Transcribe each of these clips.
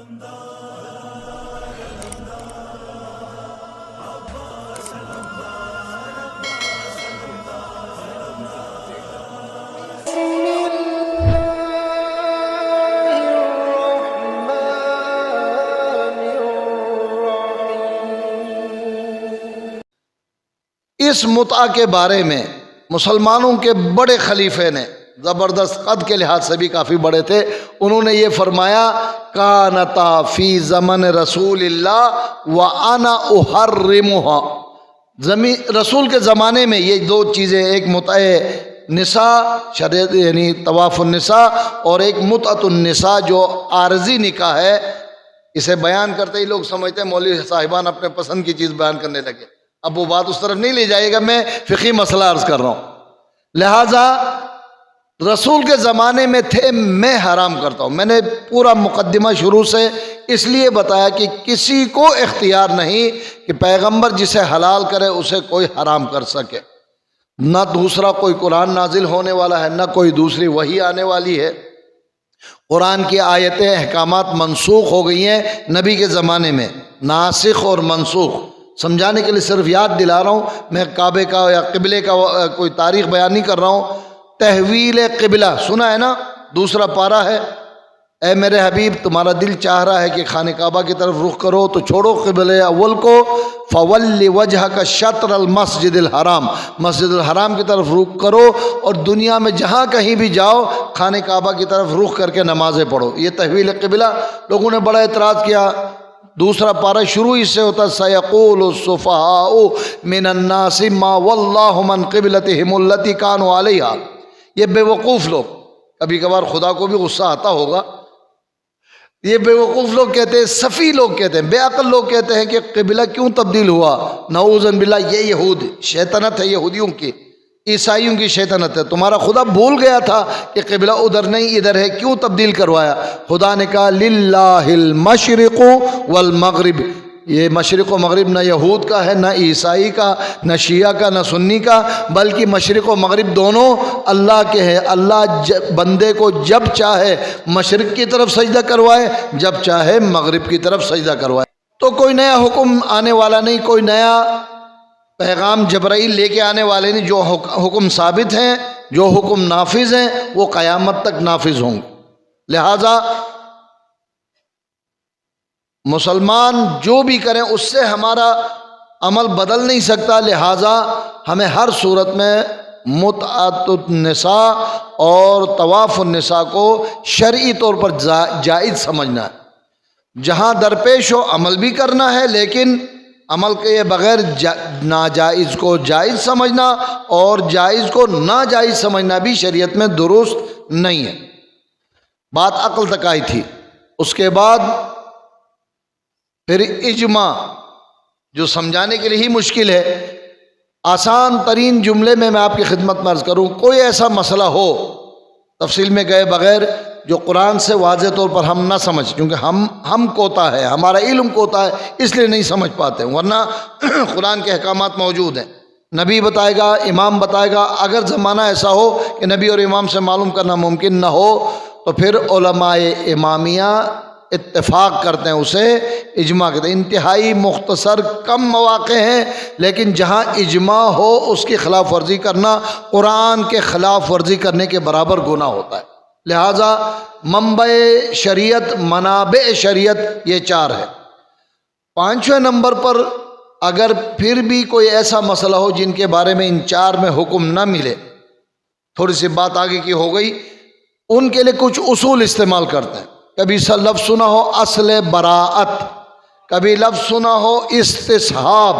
اس متعہ کے بارے میں مسلمانوں کے بڑے خلیفے نے، زبردست قد کے لحاظ سے بھی کافی بڑے تھے، انہوں نے یہ فرمایا کانتا فی زمن رسول اللہ وانا احرمھا، رسول کے زمانے میں یہ دو چیزیں، ایک متع نساء شریعت یعنی طواف النساء، اور ایک متعۃ النساء جو عارضی نکاح ہے، اسے بیان کرتے ہی لوگ سمجھتے ہیں مولوی صاحبان اپنے پسند کی چیز بیان کرنے لگے۔ اب وہ بات اس طرف نہیں لے جائے گا، میں فقہی مسئلہ عرض کر رہا ہوں۔ لہٰذا رسول کے زمانے میں تھے، میں حرام کرتا ہوں۔ میں نے پورا مقدمہ شروع سے اس لیے بتایا کہ کسی کو اختیار نہیں کہ پیغمبر جسے حلال کرے اسے کوئی حرام کر سکے، نہ دوسرا کوئی قرآن نازل ہونے والا ہے، نہ کوئی دوسری وحی آنے والی ہے۔ قرآن کی آیتیں احکامات منسوخ ہو گئی ہیں نبی کے زمانے میں، ناسخ اور منسوخ۔ سمجھانے کے لیے صرف یاد دلا رہا ہوں، میں کعبے کا یا قبلے کا کوئی تاریخ بیان نہیں کر رہا ہوں۔ تحویل قبلہ سنا ہے نا، دوسرا پارہ ہے، اے میرے حبیب تمہارا دل چاہ رہا ہے کہ خانہ کعبہ کی طرف رخ کرو تو چھوڑو قبلہ اول کو، فولی وجہک شطر المسجد الحرام، مسجد الحرام کی طرف رخ کرو، اور دنیا میں جہاں کہیں بھی جاؤ خانہ کعبہ کی طرف رخ کر کے نمازیں پڑھو۔ یہ تحویل قبلہ، لوگوں نے بڑا اعتراض کیا۔ دوسرا پارہ شروع اس سے ہوتا ہے سیقول السفہاء من الناس ما واللہ من قبلتہم التی کانوا علیہا۔ یہ بے وقوف لوگ، کبھی کبھار خدا کو بھی غصہ آتا ہوگا، یہ بے وقوف لوگ کہتے ہیں، سفی لوگ کہتے ہیں، بے عقل لوگ کہتے ہیں کہ قبلہ کیوں تبدیل ہوا؟ نعوذ باللہ، یہ یہود شیطنت ہے، یہودیوں کی، عیسائیوں کی شیطنت ہے۔ تمہارا خدا بھول گیا تھا کہ قبلہ ادھر نہیں ادھر ہے، کیوں تبدیل کروایا؟ خدا نے کہا للہ المشرق والمغرب، یہ مشرق و مغرب نہ یہود کا ہے، نہ عیسائی کا، نہ شیعہ کا، نہ سنی کا، بلکہ مشرق و مغرب دونوں اللہ کے ہیں۔ اللہ بندے کو جب چاہے مشرق کی طرف سجدہ کروائے، جب چاہے مغرب کی طرف سجدہ کروائے۔ تو کوئی نیا حکم آنے والا نہیں، کوئی نیا پیغام جبرائیل لے کے آنے والے نہیں۔ جو حکم ثابت ہیں، جو حکم نافذ ہیں، وہ قیامت تک نافذ ہوں گے۔ لہٰذا مسلمان جو بھی کریں اس سے ہمارا عمل بدل نہیں سکتا، لہٰذا ہمیں ہر صورت میں متعۃ النساء اور طواف النساء کو شرعی طور پر جائز سمجھنا ہے۔ جہاں درپیش ہو عمل بھی کرنا ہے، لیکن عمل کے بغیر ناجائز کو جائز سمجھنا اور جائز کو ناجائز سمجھنا بھی شریعت میں درست نہیں ہے۔ بات عقل تک آئی تھی۔ اس کے بعد پھر اجماع، جو سمجھانے کے لیے ہی مشکل ہے۔ آسان ترین جملے میں آپ کی خدمت میں عرض کروں، کوئی ایسا مسئلہ ہو تفصیل میں گئے بغیر جو قرآن سے واضح طور پر ہم نہ سمجھ، کیونکہ ہم کوتا ہے، ہمارا علم کوتا ہے، اس لیے نہیں سمجھ پاتے، ورنہ قرآن کے احکامات موجود ہیں، نبی بتائے گا، امام بتائے گا۔ اگر زمانہ ایسا ہو کہ نبی اور امام سے معلوم کرنا ممکن نہ ہو تو پھر علماء امامیہ اتفاق کرتے ہیں، اسے اجماع کہتے ہیں۔ انتہائی مختصر کم مواقع ہیں، لیکن جہاں اجماع ہو اس کی خلاف ورزی کرنا قرآن کے خلاف ورزی کرنے کے برابر گناہ ہوتا ہے۔ لہٰذا منبع شریعت، منابع شریعت یہ چار ہے۔ پانچویں نمبر پر اگر پھر بھی کوئی ایسا مسئلہ ہو جن کے بارے میں ان چار میں حکم نہ ملے، تھوڑی سی بات آگے کی ہو گئی، ان کے لیے کچھ اصول استعمال کرتے ہیں۔ کبھی لفظ سنا ہو اصل براءت، کبھی لفظ سنا ہو استصحاب،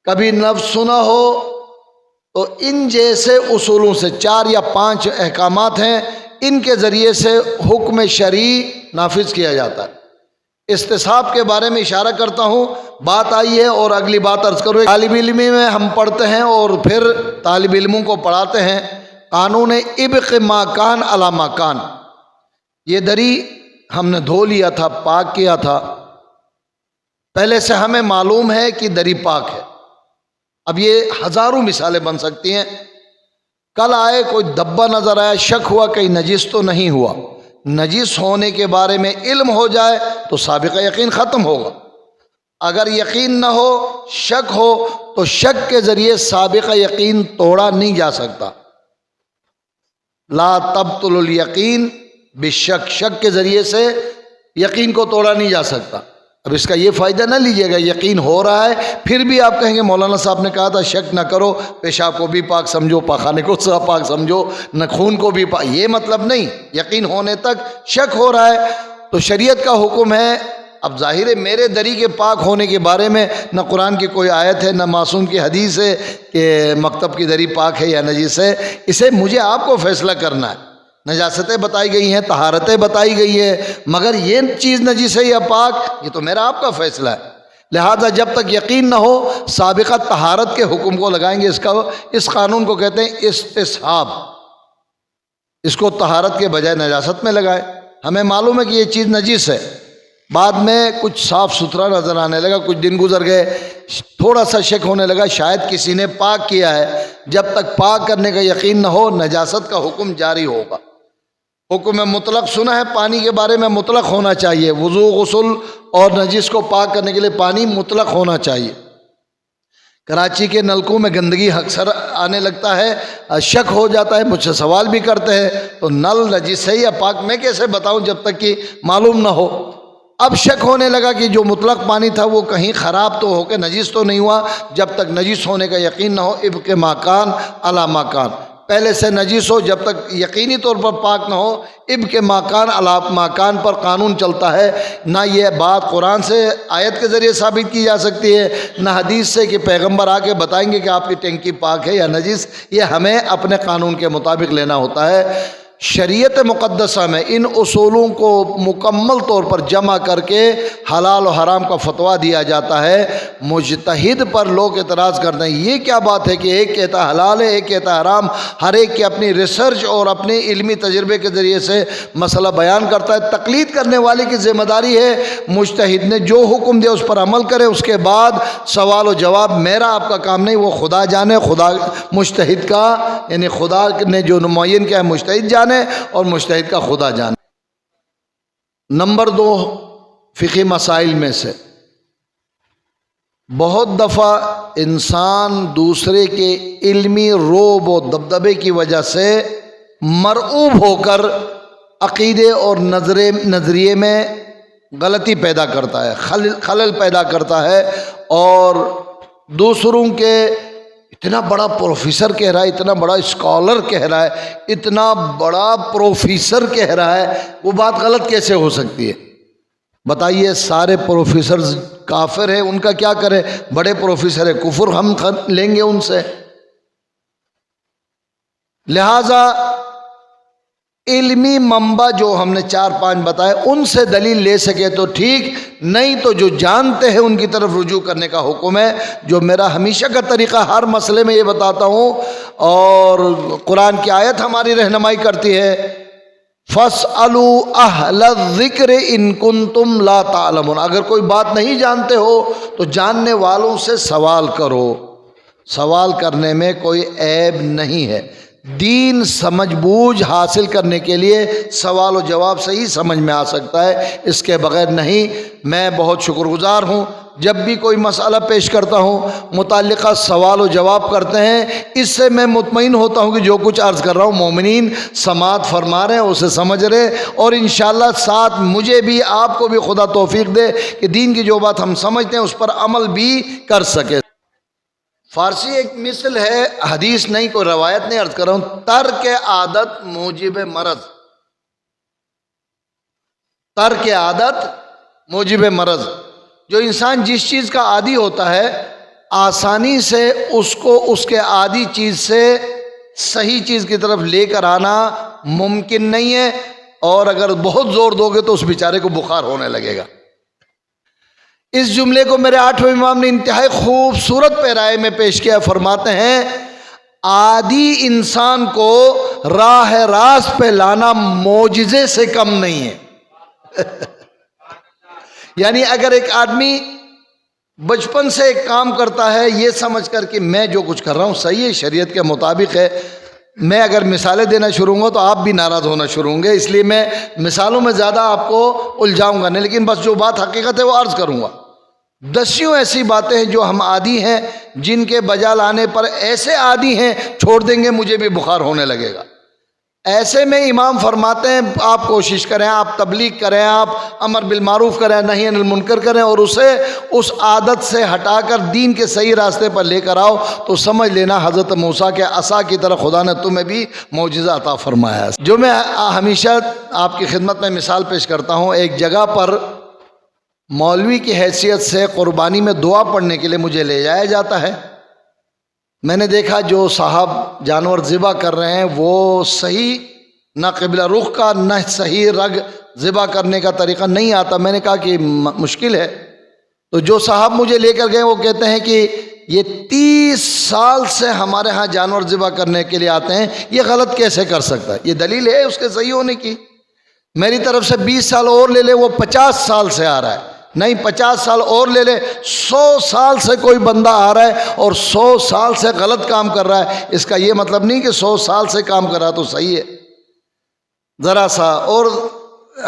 کبھی لفظ سنا ہو، تو ان جیسے اصولوں سے 4 یا 5 احکامات ہیں، ان کے ذریعے سے حکم شرعی نافذ کیا جاتا ہے۔ استصحاب کے بارے میں اشارہ کرتا ہوں، بات آئی ہے اور اگلی بات عرض کروں۔ طالب علمی میں ہم پڑھتے ہیں اور پھر طالب علموں کو پڑھاتے ہیں قانون ابق ما کان علی ما کان۔ یہ دری ہم نے دھو لیا تھا، پاک کیا تھا، پہلے سے ہمیں معلوم ہے کہ دری پاک ہے۔ اب یہ ہزاروں مثالیں بن سکتی ہیں۔ کل آئے کوئی دبا نظر آیا، شک ہوا کہیں نجس تو نہیں ہوا، نجس ہونے کے بارے میں علم ہو جائے تو سابقہ یقین ختم ہوگا. اگر یقین نہ ہو، شک ہو، تو شک کے ذریعے سابقہ یقین توڑا نہیں جا سکتا. لا تبطل الیقین بالشک، شک کے ذریعے سے یقین کو توڑا نہیں جا سکتا. اب اس کا یہ فائدہ نہ لیجیے گا یقین ہو رہا ہے پھر بھی آپ کہیں گے مولانا صاحب نے کہا تھا شک نہ کرو، پیشاب کو بھی پاک سمجھو، پاخانے کو پاک سمجھو، نہ خون کو بھی پاک. یہ مطلب نہیں، یقین ہونے تک شک ہو رہا ہے تو شریعت کا حکم ہے. اب ظاہر ہے میرے دری کے پاک ہونے کے بارے میں نہ قرآن کی کوئی آیت ہے نہ معصوم کی حدیث ہے کہ مکتب کی دری پاک ہے یا نجس ہے. اسے مجھے آپ کو فیصلہ کرنا ہے. نجاستیں بتائی گئی ہیں، طہارتیں بتائی گئی ہیں، مگر یہ چیز نجس ہے یا پاک یہ تو میرا آپ کا فیصلہ ہے. لہذا جب تک یقین نہ ہو سابقہ طہارت کے حکم کو لگائیں گے. اس قانون کو کہتے ہیں استصحاب. اس کو طہارت کے بجائے نجاست میں لگائے. ہمیں معلوم ہے کہ یہ چیز نجس ہے، بعد میں کچھ صاف ستھرا نظر آنے لگا، کچھ دن گزر گئے، تھوڑا سا شک ہونے لگا شاید کسی نے پاک کیا ہے. جب تک پاک کرنے کا یقین نہ ہو نجاست کا حکم جاری ہوگا. حکم مطلق سنا ہے، پانی کے بارے میں مطلق ہونا چاہیے. وضو، غسل اور نجس کو پاک کرنے کے لیے پانی مطلق ہونا چاہیے. کراچی کے نلکوں میں گندگی اکثر آنے لگتا ہے، شک ہو جاتا ہے، مجھ سے سوال بھی کرتے ہیں تو نل نجس ہے یا پاک میں کیسے بتاؤں جب تک کہ معلوم نہ ہو. اب شک ہونے لگا کہ جو مطلق پانی تھا وہ کہیں خراب تو ہو کے نجس تو نہیں ہوا. جب تک نجس ہونے کا یقین نہ ہو ابق مکان علی مکان، پہلے سے نجس ہو جب تک یقینی طور پر پاک نہ ہو ابق مکان علی مکان پر قانون چلتا ہے. نہ یہ بات قرآن سے آیت کے ذریعے ثابت کی جا سکتی ہے نہ حدیث سے کہ پیغمبر آ کے بتائیں گے کہ آپ کی ٹینکی پاک ہے یا نجس. یہ ہمیں اپنے قانون کے مطابق لینا ہوتا ہے. شریعت مقدسہ میں ان اصولوں کو مکمل طور پر جمع کر کے حلال و حرام کا فتویٰ دیا جاتا ہے. مجتہد پر لوگ اعتراض کرتے ہیں یہ کیا بات ہے کہ ایک کہتا ہے حلال ہے ایک کہتا ہے حرام. ہر ایک کی اپنی ریسرچ اور اپنے علمی تجربے کے ذریعے سے مسئلہ بیان کرتا ہے. تقلید کرنے والے کی ذمہ داری ہے مجتہد نے جو حکم دیا اس پر عمل کرے، اس کے بعد سوال و جواب میرا آپ کا کام نہیں، وہ خدا جانے. خدا مجتہد کا یعنی خدا نے جو معین کیا ہے مجتہد جانے اور مجتہد کا خدا جانے. نمبر 2 فقہی مسائل میں سے بہت دفعہ انسان دوسرے کے علمی رعب و دبدبے کی وجہ سے مرعوب ہو کر عقیدے اور نظریے میں غلطی پیدا کرتا ہے، خلل پیدا کرتا ہے اور دوسروں کے اتنا بڑا پروفیسر کہہ رہا ہے، اتنا بڑا اسکالر کہہ رہا ہے، اتنا بڑا پروفیسر کہہ رہا ہے، وہ بات غلط کیسے ہو سکتی ہے؟ بتائیے سارے پروفیسرز کافر ہیں، ان کا کیا کرے؟ بڑے پروفیسر ہے کفر ہم لیں گے ان سے. لہذا علمی منبع جو ہم نے 4-5 بتائے ان سے دلیل لے سکے تو ٹھیک، نہیں تو جو جانتے ہیں ان کی طرف رجوع کرنے کا حکم ہے. جو میرا ہمیشہ کا طریقہ ہر مسئلے میں یہ بتاتا ہوں اور قرآن کی آیت ہماری رہنمائی کرتی ہے، فَاسْأَلُوا أَهْلَ الذِّكْرِ إِن كُنتُمْ لَا تَعْلَمُونَ. اگر کوئی بات نہیں جانتے ہو تو جاننے والوں سے سوال کرو. سوال کرنے میں کوئی عیب نہیں ہے. دین سمجھ بوجھ حاصل کرنے کے لیے سوال و جواب سے ہی سمجھ میں آ سکتا ہے، اس کے بغیر نہیں. میں بہت شکر گزار ہوں جب بھی کوئی مسئلہ پیش کرتا ہوں متعلقہ سوال و جواب کرتے ہیں، اس سے میں مطمئن ہوتا ہوں کہ جو کچھ عرض کر رہا ہوں مومنین سماعت فرما رہے ہیں، اسے سمجھ رہے، اور انشاءاللہ ساتھ مجھے بھی آپ کو بھی خدا توفیق دے کہ دین کی جو بات ہم سمجھتے ہیں اس پر عمل بھی کر سکے. فارسی ایک مثل ہے، حدیث نہیں کوئی روایت نہیں عرض کر رہا ہوں، ترک عادت موجب مرض. ترک عادت موجب مرض. جو انسان جس چیز کا عادی ہوتا ہے آسانی سے اس کو اس کے عادی چیز سے صحیح چیز کی طرف لے کر آنا ممکن نہیں ہے، اور اگر بہت زور دو گے تو اس بیچارے کو بخار ہونے لگے گا. اس جملے کو میرے 8ویں امام نے انتہائی خوبصورت پیرائے میں پیش کیا. فرماتے ہیں عادی انسان کو راہ راست پہ لانا معجزے سے کم نہیں ہے. یعنی اگر ایک آدمی بچپن سے ایک کام کرتا ہے یہ سمجھ کر کہ میں جو کچھ کر رہا ہوں صحیح ہے، شریعت کے مطابق ہے، میں اگر مثالیں دینا شروع ہوں گا تو آپ بھی ناراض ہونا شروع ہوں گے، اس لیے میں مثالوں میں زیادہ آپ کو الجھاؤں گا نہیں، لیکن بس جو بات حقیقت ہے وہ عرض کروں گا۔ دسیوں ایسی باتیں ہیں جو ہم عادی ہیں، جن کے بجا لانے پر ایسے عادی ہیں چھوڑ دیں گے مجھے بھی بخار ہونے لگے گا۔ ایسے میں امام فرماتے ہیں آپ کوشش کریں، آپ تبلیغ کریں، آپ امر بالمعروف کریں، نہی عن المنکر کریں، اور اسے اس عادت سے ہٹا کر دین کے صحیح راستے پر لے کر آؤ، تو سمجھ لینا حضرت موسیٰ کے عصا کی طرح خدا نے تمہیں بھی معجزہ عطا فرمایا ہے۔ جو میں ہمیشہ آپ کی خدمت میں مثال پیش کرتا ہوں، ایک جگہ پر مولوی کی حیثیت سے قربانی میں دعا پڑھنے کے لیے مجھے لے جایا جاتا ہے۔ میں نے دیکھا جو صاحب جانور ذبح کر رہے ہیں وہ صحیح نہ قبلہ رخ کا نہ صحیح رگ ذبح کرنے کا طریقہ نہیں آتا۔ میں نے کہا کہ مشکل ہے، تو جو صاحب مجھے لے کر گئے وہ کہتے ہیں کہ یہ 30 سال سے ہمارے ہاں جانور ذبح کرنے کے لیے آتے ہیں، یہ غلط کیسے کر سکتا ہے؟ یہ دلیل ہے اس کے صحیح ہونے کی؟ میری طرف سے 20 سال اور لے لے، وہ 50 سال سے آ رہا ہے، نہیں 50 سال اور لے لے، 100 سال سے کوئی بندہ آ رہا ہے اور 100 سال سے غلط کام کر رہا ہے، اس کا یہ مطلب نہیں کہ 100 سال سے کام کر رہا تو صحیح ہے۔ ذرا سا اور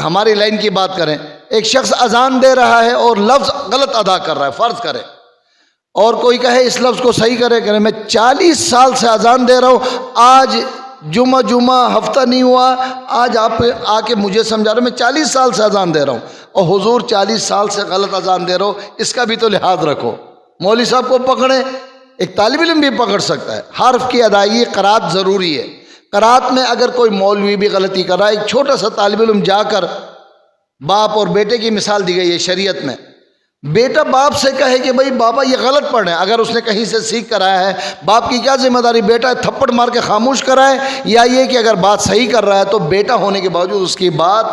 ہماری لائن کی بات کریں، ایک شخص اذان دے رہا ہے اور لفظ غلط ادا کر رہا ہے، فرض کرے، اور کوئی کہے اس لفظ کو صحیح کرے، میں 40 سال سے اذان دے رہا ہوں، آج جمعہ ہفتہ نہیں ہوا، آج آپ آ کے مجھے سمجھا رہے، میں 40 سال سے اذان دے رہا ہوں، اور حضور 40 سال سے غلط اذان دے رہا ہو، اس کا بھی تو لحاظ رکھو۔ مولوی صاحب کو پکڑیں، ایک طالب علم بھی پکڑ سکتا ہے، حرف کی ادائیگی قرات ضروری ہے۔ قرات میں اگر کوئی مولوی بھی غلطی کر رہا ہے، ایک چھوٹا سا طالب علم جا کر، باپ اور بیٹے کی مثال دی گئی ہے شریعت میں، بیٹا باپ سے کہے کہ بھائی بابا یہ غلط پڑھ رہے ہیں، اگر اس نے کہیں سے سیکھ کر آیا ہے، باپ کی کیا ذمہ داری؟ بیٹا تھپڑ مار کے خاموش کرائے، یا یہ کہ اگر بات صحیح کر رہا ہے تو بیٹا ہونے کے باوجود اس کی بات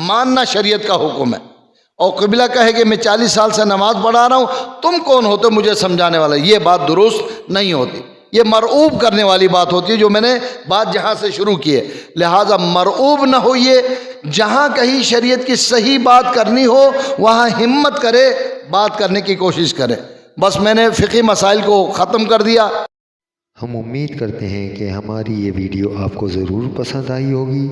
ماننا شریعت کا حکم ہے۔ اور قبلہ کہے کہ میں 40 سال سے نماز پڑھا رہا ہوں، تم کون ہوتے مجھے سمجھانے والا؟ یہ بات درست نہیں ہوتی، یہ مرعوب کرنے والی بات ہوتی ہے، جو میں نے بات جہاں سے شروع کی ہے۔ لہٰذا مرعوب نہ ہوئیے، جہاں کہیں شریعت کی صحیح بات کرنی ہو وہاں ہمت کرے، بات کرنے کی کوشش کرے۔ بس میں نے فقہی مسائل کو ختم کر دیا۔ ہم امید کرتے ہیں کہ ہماری یہ ویڈیو آپ کو ضرور پسند آئی ہوگی۔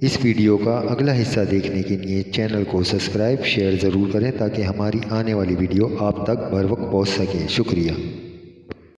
اس ویڈیو کا اگلا حصہ دیکھنے کے لیے چینل کو سبسکرائب، شیئر ضرور کریں تاکہ ہماری آنے والی ویڈیو آپ تک بر وقت پہنچ سکے۔ شکریہ۔